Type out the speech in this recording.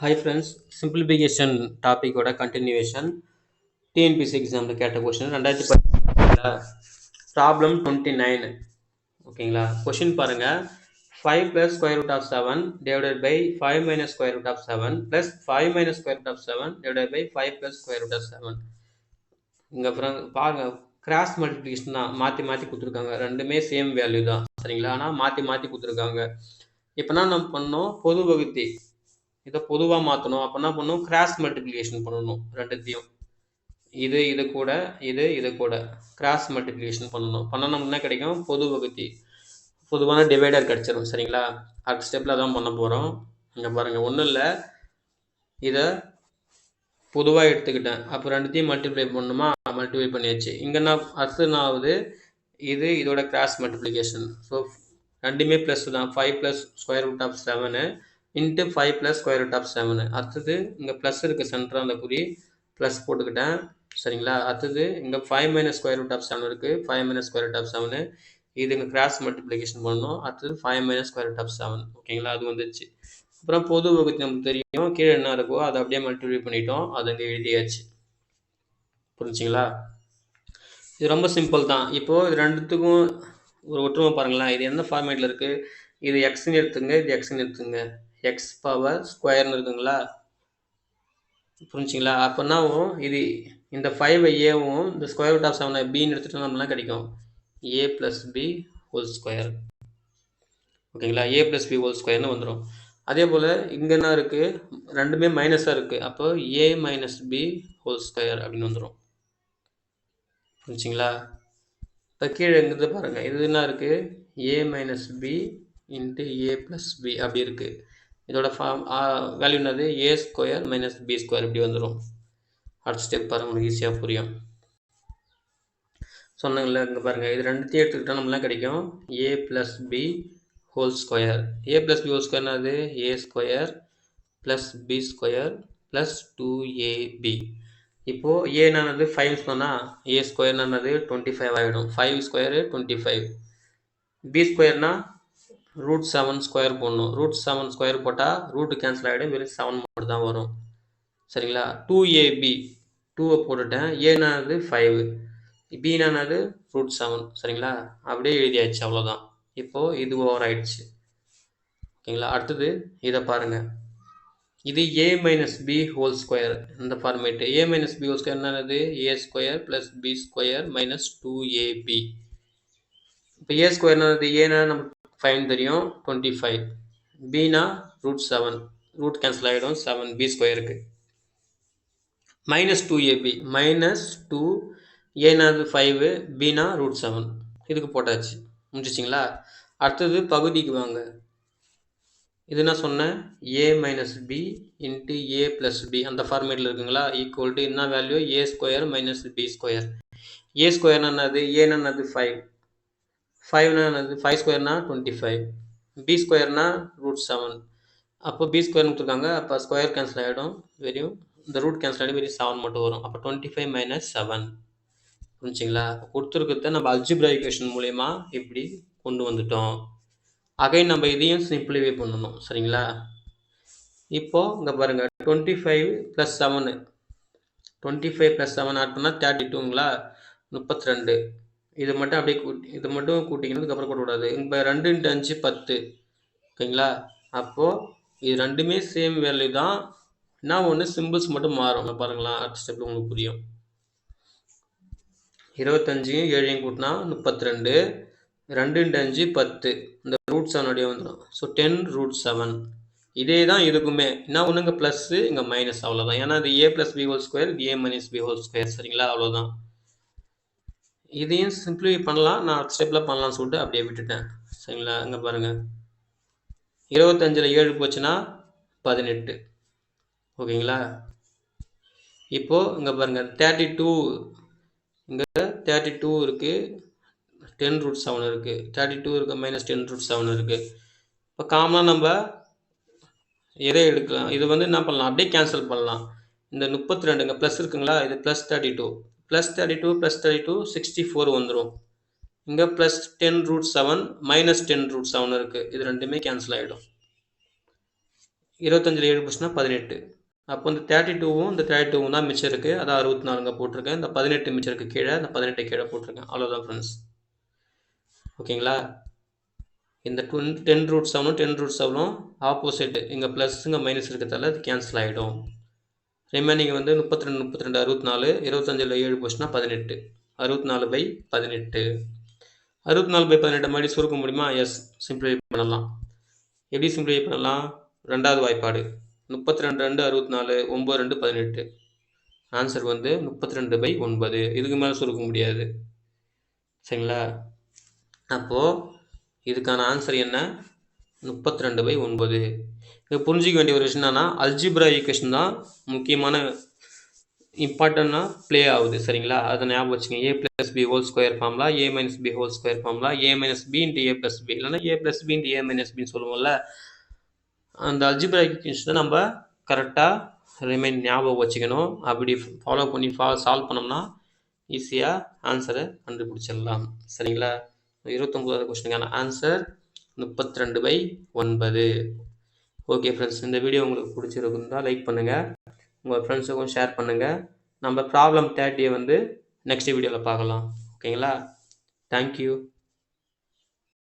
Hi friends, simplification topic ஓட continuation TNPSC எக்ஸாமில் கேட்ட கொஷின் 2010 ப்ராப்ளம் 29 ஓகேங்களா. கொஷின் பாருங்க, 5 plus square root of 7 divided by 5 minus square root of 7 plus 5 minus square root of 7 divided by 5 plus square root of 7. இங்கே பாருங்க, cross multiplication தான், மாற்றி மாற்றி கொடுத்துருக்காங்க. ரெண்டுமே சேம் வேல்யூ தான் சரிங்களா, ஆனால் மாற்றி மாற்றி கொடுத்துருக்காங்க. இப்போனா நம்ம பண்ணோம் பொது வகுத்தி, இதை பொதுவாக மாற்றணும். அப்போ என்ன பண்ணணும், கிராஸ் மல்டிப்ளிகேஷன் பண்ணணும். ரெண்டுத்தையும் இது கூட இது கூட கிராஸ் மல்டிப்ளிகேஷன் பண்ணணும். பண்ணணும்னா கிடைக்கும் பொது வகுத்தி, பொதுவான டிவைடர் கிடச்சிரும் சரிங்களா. அடுத்த ஸ்டெப்பில் தான் பண்ண போகிறோம். இங்கே பாருங்கள், ஒன்றும் இல்லை, இதை பொதுவாக எடுத்துக்கிட்டேன். அப்போ ரெண்டுத்தையும் மல்டிப்ளை பண்ணணுமா, மல்டிப்ளை பண்ணியாச்சு. இங்கே நான் அடுத்து நான் ஆகுது, இதோட கிராஸ் மல்டிப்ளிகேஷன். ஸோ ரெண்டுமே ப்ளஸ் தான். 5 plus square root of 7 into 5 plus square root of 7. அடுத்தது இங்கே ப்ளஸ் இருக்குது, சென்டராக அந்த குறி ப்ளஸ் போட்டுக்கிட்டேன் சரிங்களா. அடுத்தது இங்கே 5 மைனஸ் ஸ்கொயர் ரூட் ஆஃப் 7 இருக்குது, 5 மைனஸ் ஸ்கொயர் ரூட் ஆஃப் 7. இது இங்கே கிராஸ் மல்டிப்ளிகேஷன் பண்ணணும். அடுத்தது 5 மைனஸ் ஸ்கொயர் ரூட் ஆஃப் 7 ஓகேங்களா, அது வந்துச்சு. அப்புறம் பொது வகுத்தி நமக்கு தெரியும், கீழே என்ன இருக்கோ அதை அப்படியே மல்டிப்ளை பண்ணிட்டோம், அதை அங்கே எழுதியாச்சு. புரிஞ்சுங்களா. இது ரொம்ப சிம்பிள் தான். இப்போது இது ரெண்டுத்துக்கும் ஒரு ஒற்றுமை பாருங்களேன். இது என்ன ஃபார்மேட்டில் இருக்குது, இது எக்ஸ்ன்னு எடுத்துங்க, இது எக்ஸ்ன்னு எடுத்துங்க, எக்ஸ் பவர் ஸ்கொயர்னு இருக்குங்களா. புரிஞ்சுங்களா. அப்போனா இது இந்த 5 ஏவும் இந்த ஸ்கொயர் ரூட் ஆஃப் 7 பின்னு எடுத்துகிட்டு நம்மளாம் கிடைக்கும் A plus B whole square ஓகேங்களா. ஏ ப்ளஸ் பி ஹோல் ஸ்கொயர்னு வந்துடும். அதே போல் இங்கே என்ன இருக்குது, ரெண்டுமே மைனஸாக இருக்குது, அப்போ ஏ மைனஸ் பி ஹோல் ஸ்கொயர் அப்படின்னு வந்துடும். புரிஞ்சுங்களா. இப்போ கீழே இருந்து பாருங்கள், இது என்ன இருக்குது, ஏ மைனஸ் பி இன்ட்டு ஏ ப்ளஸ் பி அப்படி இருக்குது. இதோட வேல்யூ என்னது, A square minus B square இப்படி வந்துடும். அடுத்த ஸ்டெப் பாருங்கள், உங்களுக்கு ஈஸியாக புரியும். சொன்னாங்கல்ல, இங்கே பாருங்கள், இது ரெண்டுத்தையும் எடுத்துக்கிட்டால் நம்மளாம் கிடைக்கும் A plus B whole square. A plus B whole ஸ்கொயர்னாது A square plus B square plus 2ab. இப்போது ஏனானது 5 சொன்னால் ஏ ஸ்கொயர்னானது 25 ஆகிடும். 5 ஸ்கொயரு 25. பி ஸ்கொயர்னா ரூட் 7 ஸ்கொயர் போடணும். ரூட் 7 ஸ்கொயர் போட்டால் ரூட்டு கேன்சல் ஆகிடும், வெறும் 7 மட்டும் தான் வரும் சரிங்களா. 2ab 2 போட்டுட்டேன், ஏனானது 5, பினானது ரூட் 7 சரிங்களா. அப்படியே எழுதியாச்சு, அவ்வளோதான். இப்போது இது ஓவர் ஆயிடுச்சு ஓகேங்களா. அடுத்தது இதை பாருங்கள், இது A minus B whole square இந்த format. A minus B whole square என்னது, A square plus B square minus 2ab. இப்போ ஏ ஸ்கொயர்னாது ஏன்னா நமக்கு 5 தெரியும் 25, பினா ரூட் 7 ரூட் கேன்சல் ஆகிடும் 7 பி ஸ்கொயருக்கு, மைனஸ் 2ab மைனஸ் 2 ஏனாது 5 பினா ரூட் 7 இதுக்கு போட்டாச்சு, முடிச்சிச்சிங்களா. அடுத்தது பகுதிக்கு வாங்க. இது என்ன சொன்னேன், ஏ மைனஸ் பி இன்ட்டு ஏ ப்ளஸ் பி அந்த ஃபார்மேட்டில் இருக்குங்களா. ஈக்குவல் டு என்ன வேல்யூ, ஏ ஸ்கொயர் மைனஸ் பி ஸ்கொயர். ஏ ஸ்கொயர்னா என்னது, ஏன்னு 5, 5னா என்னது, 5 ஸ்கொயர்னா 25, பி ஸ்கொயர்னா ரூட் 7. அப்போ பி ஸ்கொயர்னு கொடுத்துருக்காங்க, அப்போ ஸ்கொயர் கேன்சல் ஆகிடும், வெறும் இந்த ரூட் கேன்சல் ஆகிடும், வெறும் 7 மட்டும் வரும். அப்போ 25 மைனஸ் 7 புரிஞ்சுங்களா. கொடுத்துருக்கிறத நம்ம அல்ஜிப்ரா ஈக்குவேஷன் மூலயமா இப்படி கொண்டு வந்துட்டோம். அகைன் நம்ம இதையும் சிம்பிளிஃபை பண்ணணும் சரிங்களா. இப்போது இங்கே பாருங்கள், 25 + 7, 25 + 7 ஆட் பண்ணால் 32ங்களா, 32. இது மட்டும் அப்படியே இது மட்டும் கூட்டிக்கணும், அதுக்கப்புறம் கூட்டக்கூடாது. இப்போ 2 × 5 10 ஓகேங்களா. அப்போது இது ரெண்டுமே சேம் வேல்யூ தான், என்ன ஒன்று சிம்பிள்ஸ் மட்டும் மாறும். பாருங்களா, அடுத்த ஸ்டெப்பில் உங்களுக்கு புரியும். 25 7 கூட்டினா 32, 2 × 5 10, இந்த ரூட் 7 அப்படியே வந்துடும். So 10 root 7. இதே தான் இதுக்குமே, என்ன ஒன்று இங்கே ப்ளஸ்ஸு இங்கே மைனஸ், அவ்வளோதான். ஏன்னா இது ஏ ப்ளஸ் பி ஹோல் ஸ்கொயர், இது A minus B whole square சரிங்களா, அவ்வளோதான். இதையும் சிம்பிளிஃபை பண்ணலாம், நான் அடுத்த ஸ்டெப்பில் பண்ணலாம்னு சொல்லிட்டு அப்படியே விட்டுட்டேன் சரிங்களா. இங்கே பாருங்கள், 25ல் 7 போச்சுன்னா 18 ஓகேங்களா. இப்போது இங்கே பாருங்கள் 32, இங்கே 32 இருக்குது, 10 ரூட் 7 இருக்குது, 32 இருக்குது மைனஸ் 10 ரூட் 7 இருக்குது. இப்போ காமனாக நம்ம எதை எடுக்கலாம், இது என்ன பண்ணலாம், அப்படியே கேன்சல் பண்ணலாம். இந்த 32 இங்கே ப்ளஸ் இருக்குங்களா, இது ப்ளஸ் 32 ப்ளஸ் 32 ப்ளஸ் 32 64 வந்துடும். இங்கே ப்ளஸ் 10 ரூட் 7 மைனஸ் 10 ரூட் 7 இருக்குது, இது ரெண்டுமே கேன்சல் ஆகிடும். 25ல் 7 போச்சுன்னா 18. அப்போ இந்த 32வும் இந்த 32வும் தான் மிச்சம் இருக்குது. அதான் 64 போட்டிருக்கேன். இந்த 18 மிச்சம் இருக்குது கீழே. இந்த 18 கீழே போட்டிருக்கேன். அவ்வளோதான் ஃப்ரெண்ட்ஸ். ஓகேங்களா? இந்த 10 ரூட் 7ம் 10 ரூட் 7ம் ஆப்போசிட். இங்கே ப்ளஸ் இங்கே மைனஸ் இருக்கிறதால அது கேன்சல் ஆகிடும். ரிமைனிங் வந்து 32 32 64. 25ல் 7 போச்சுன்னா 18. 64/18. 64/18 மாதிரி சுருக்க முடியுமா? எஸ், சிம்பிளிஃபை பண்ணலாம். எப்படி சிம்பிளிஃபை பண்ணலாம்? ரெண்டாவது வாய்ப்பாடு 32 2 64 9 2 18. ஆன்சர் வந்து 32/9. இதுக்கு மேலே சுருக்க முடியாது. சரிங்களா? அப்போது இதுக்கான ஆன்சர் என்ன? 32/9. இது புரிஞ்சிக்க வேண்டிய ஒரு விஷயம் என்னன்னா, அல்ஜிப்ரா ஈக்குவேஷன் தான் முக்கியமான இம்பார்ட்டண்ட்டாக ப்ளே ஆகுது. சரிங்களா? அதை ஞாபகம் வச்சுங்க. a + b whole square formula, a - b whole square formula, a - b × a + b, இல்லைன்னா a + b × a - b சொல்லுவோம்ல. அந்த அல்ஜிப்ரா ஈக்குவேஷனை நம்ம கரெக்டாக ஞாபகம் வச்சுக்கணும். அப்படி ஃபாலோ பண்ணி சால்வ் பண்ணோம்னா ஈஸியாக ஆன்சரை கண்டுபிடிச்சிடலாம். சரிங்களா? 29வது கொஸ்டினுக்கான ஆன்சர் 32/9. ஓகே ஃப்ரெண்ட்ஸ், இந்த வீடியோ உங்களுக்கு பிடிச்சிருக்குந்தா லைக் பண்ணுங்கள், உங்கள் ஃப்ரெண்ட்ஸுக்கும் ஷேர் பண்ணுங்கள். நம்ம ப்ராப்ளம் 30 வந்து நெக்ஸ்ட் வீடியோவில் பார்க்கலாம். ஓகேங்களா? தேங்க்யூ.